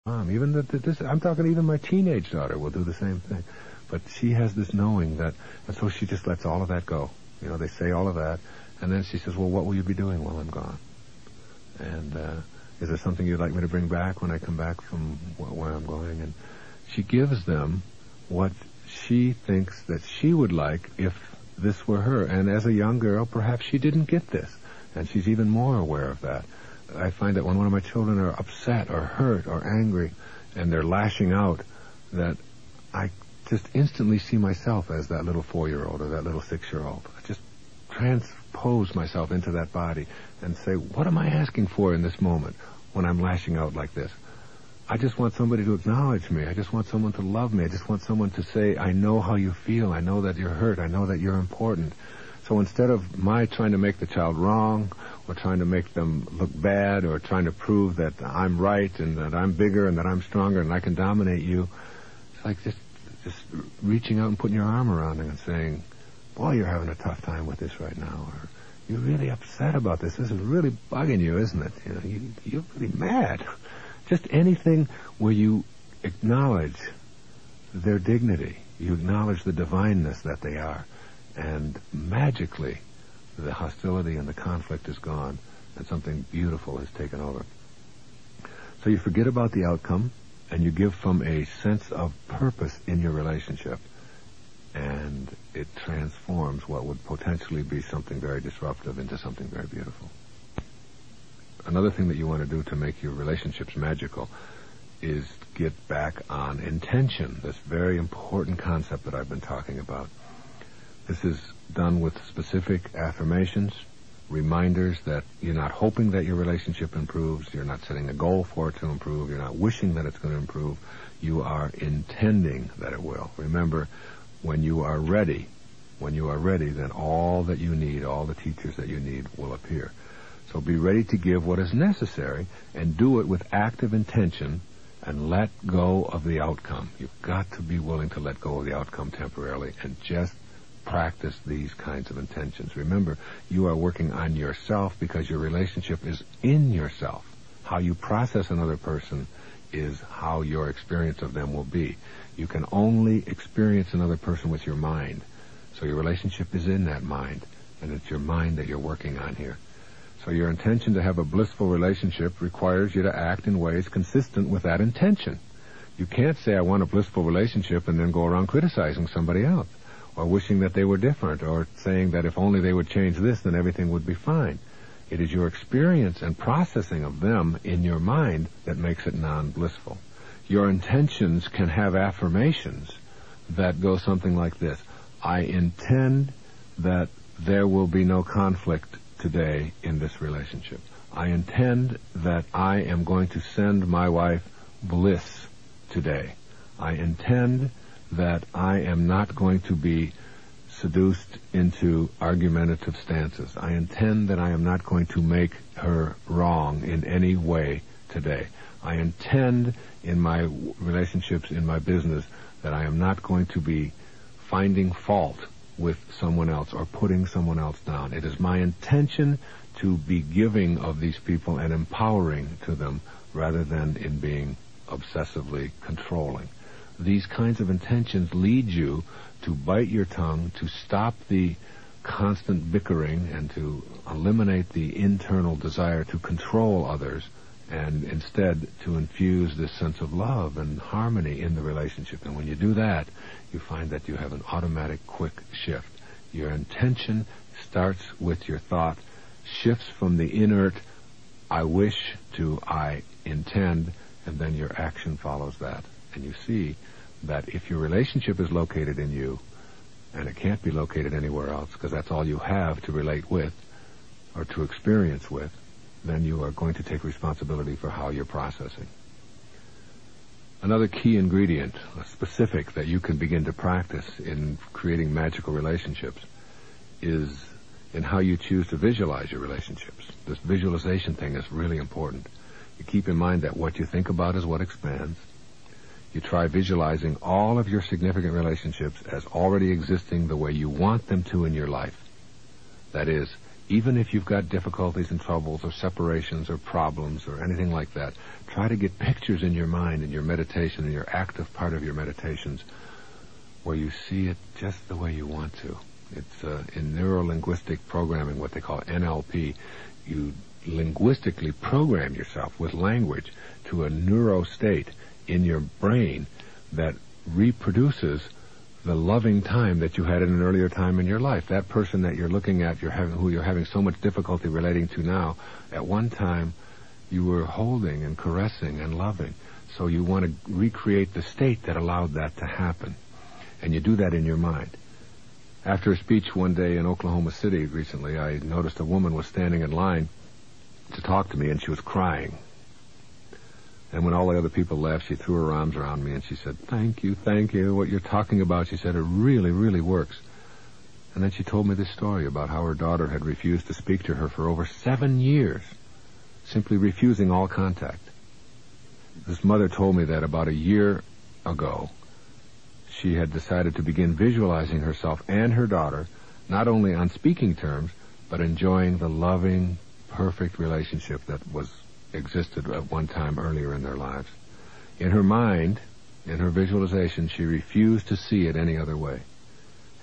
Even this, I'm talking even my teenage daughter will do the same thing. But she has this knowing that, and so she just lets all of that go. You know, they say all of that, and then she says, well, what will you be doing while I'm gone? And is there something you'd like me to bring back when I come back from where I'm going? And she gives them what she thinks that she would like if this were her. And as a young girl, perhaps she didn't get this, and she's even more aware of that. I find that when one of my children are upset or hurt or angry and they're lashing out, that I just instantly see myself as that little 4-year-old or that little 6-year-old. I just transpose myself into that body and say, what am I asking for in this moment when I'm lashing out like this? I just want somebody to acknowledge me. I just want someone to love me. I just want someone to say, I know how you feel. I know that you're hurt. I know that you're important. So instead of my trying to make the child wrong or trying to make them look bad or trying to prove that I'm right and that I'm bigger and that I'm stronger and I can dominate you, it's like just reaching out and putting your arm around them and saying, boy, you're having a tough time with this right now, or you're really upset about this. This is really bugging you, isn't it? You know, you're really mad. Just anything where you acknowledge their dignity, you acknowledge the divineness that they are. And magically, the hostility and the conflict is gone, and something beautiful has taken over. So you forget about the outcome, and you give from a sense of purpose in your relationship, and it transforms what would potentially be something very disruptive into something very beautiful. Another thing that you want to do to make your relationships magical is get back on intention, this very important concept that I've been talking about. This is done with specific affirmations, reminders that you're not hoping that your relationship improves, you're not setting a goal for it to improve, you're not wishing that it's going to improve, you are intending that it will. Remember, when you are ready, then all that you need, all the teachers that you need will appear. So be ready to give what is necessary and do it with active intention and let go of the outcome. You've got to be willing to let go of the outcome temporarily and just practice these kinds of intentions. Remember, you are working on yourself because your relationship is in yourself. How you process another person is how your experience of them will be. You can only experience another person with your mind. So your relationship is in that mind, and it's your mind that you're working on here. So your intention to have a blissful relationship requires you to act in ways consistent with that intention. You can't say, I want a blissful relationship, and then go around criticizing somebody else, or wishing that they were different, or saying that if only they would change this, then everything would be fine. It is your experience and processing of them in your mind that makes it non-blissful. Your intentions can have affirmations that go something like this. I intend that there will be no conflict today in this relationship. I intend that I am going to send my wife bliss today. I intend that I am not going to be seduced into argumentative stances. I intend that I am not going to make her wrong in any way today. I intend in my relationships, in my business, that I am not going to be finding fault with someone else or putting someone else down. It is my intention to be giving of these people and empowering to them rather than in being obsessively controlling. These kinds of intentions lead you to bite your tongue, to stop the constant bickering, and to eliminate the internal desire to control others, and instead to infuse this sense of love and harmony in the relationship. And when you do that, you find that you have an automatic, quick shift. Your intention starts with your thought, shifts from the inert, I wish, to I intend, and then your action follows that. And you see that if your relationship is located in you, and it can't be located anywhere else, because that's all you have to relate with or to experience with, then you are going to take responsibility for how you're processing. Another key ingredient, specific, that you can begin to practice in creating magical relationships is in how you choose to visualize your relationships. This visualization thing is really important. You keep in mind that what you think about is what expands. You try visualizing all of your significant relationships as already existing the way you want them to in your life. That is, Even if you've got difficulties and troubles or separations or problems or anything like that, try to get pictures in your mind, in your meditation, in your active part of your meditations, where you see it just the way you want to. It's in neuro-linguistic programming, what they call NLP. You linguistically program yourself with language to a neuro state in your brain that reproduces the loving time that you had in an earlier time in your life. That person that you're looking at, who you're having so much difficulty relating to now, at one time you were holding and caressing and loving. So you want to recreate the state that allowed that to happen. And you do that in your mind. After a speech one day in Oklahoma City recently, I noticed a woman was standing in line to talk to me, and she was crying. And when all the other people left, she threw her arms around me and she said, thank you. What you're talking about," she said, "it really, really works." And then she told me this story about how her daughter had refused to speak to her for over 7 years, simply refusing all contact. This mother told me that about a year ago, she had decided to begin visualizing herself and her daughter, not only on speaking terms, but enjoying the loving, perfect relationship that existed at one time earlier in their lives. In her mind, in her visualization, she refused to see it any other way.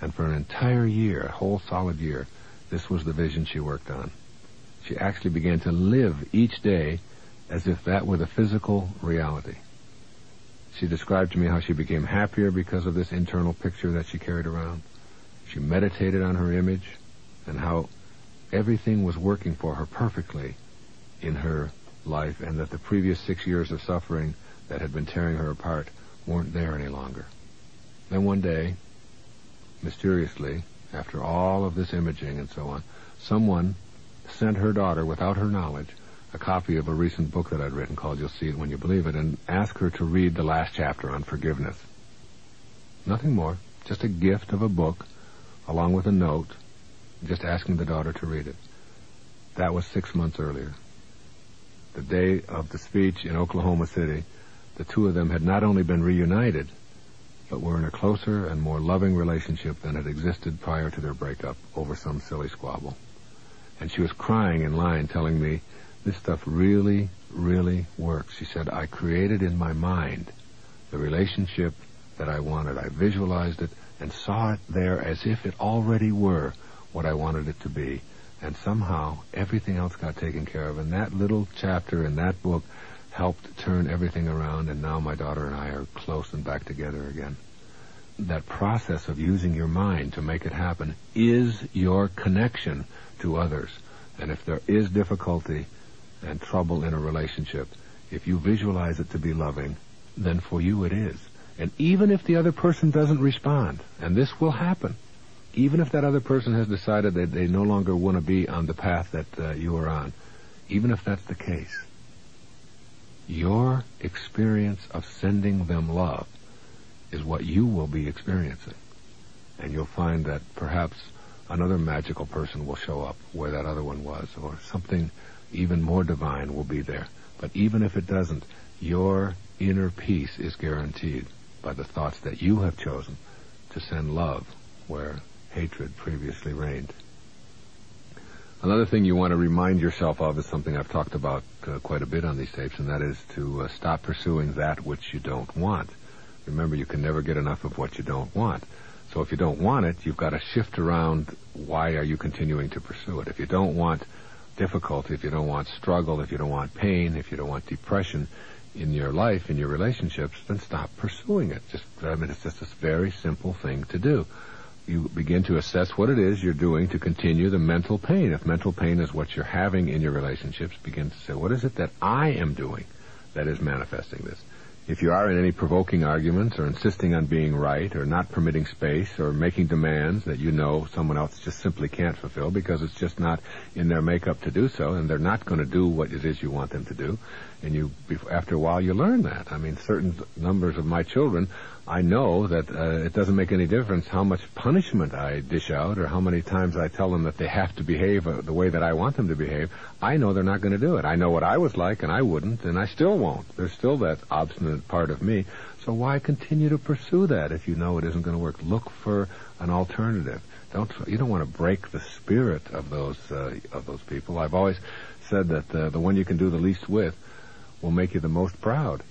And for an entire year, a whole solid year, this was the vision she worked on. She actually began to live each day as if that were the physical reality. She described to me how she became happier because of this internal picture that she carried around. She meditated on her image and how everything was working for her perfectly in her life, and that the previous 6 years of suffering that had been tearing her apart weren't there any longer. Then one day, mysteriously, after all of this imaging and so on, someone sent her daughter, without her knowledge, a copy of a recent book that I'd written called You'll See It When You Believe It, and asked her to read the last chapter on forgiveness. Nothing more, just a gift of a book, along with a note, just asking the daughter to read it. That was 6 months earlier. The day of the speech in Oklahoma City, the two of them had not only been reunited, but were in a closer and more loving relationship than had existed prior to their breakup over some silly squabble. And she was crying in line, telling me, "This stuff really, really works." She said, "I created in my mind the relationship that I wanted. I visualized it and saw it there as if it already were what I wanted it to be. And somehow everything else got taken care of. And that little chapter in that book helped turn everything around, and now my daughter and I are close and back together again." That process of using your mind to make it happen is your connection to others. And if there is difficulty and trouble in a relationship, if you visualize it to be loving, then for you it is. And even if the other person doesn't respond, and this will happen, even if that other person has decided that they no longer want to be on the path that you are on, even if that's the case, your experience of sending them love is what you will be experiencing. And you'll find that perhaps another magical person will show up where that other one was, or something even more divine will be there. But even if it doesn't, your inner peace is guaranteed by the thoughts that you have chosen to send love where hatred previously reigned. Another thing you want to remind yourself of is something I've talked about quite a bit on these tapes, and that is to stop pursuing that which you don't want. Remember, you can never get enough of what you don't want. So if you don't want it, you've got to shift around why are you continuing to pursue it. If you don't want difficulty, if you don't want struggle, if you don't want pain, if you don't want depression in your life, in your relationships, then stop pursuing it. It's just a very simple thing to do. You begin to assess what it is you're doing to continue the mental pain. If mental pain is what you're having in your relationships, begin to say, what is it that I am doing that is manifesting this? If you are in any provoking arguments or insisting on being right or not permitting space or making demands that you know someone else just simply can't fulfill because it's just not in their makeup to do so, and they're not going to do what it is you want them to do, and after a while you learn that. I mean, certain numbers of my children, I know that it doesn't make any difference how much punishment I dish out or how many times I tell them that they have to behave the way that I want them to behave. I know they're not going to do it. I know what I was like, and I wouldn't, and I still won't. There's still that obstinate dominant part of me. So why continue to pursue that if you know it isn't going to work? Look for an alternative. You don't want to break the spirit of those people. I've always said that the one you can do the least with will make you the most proud.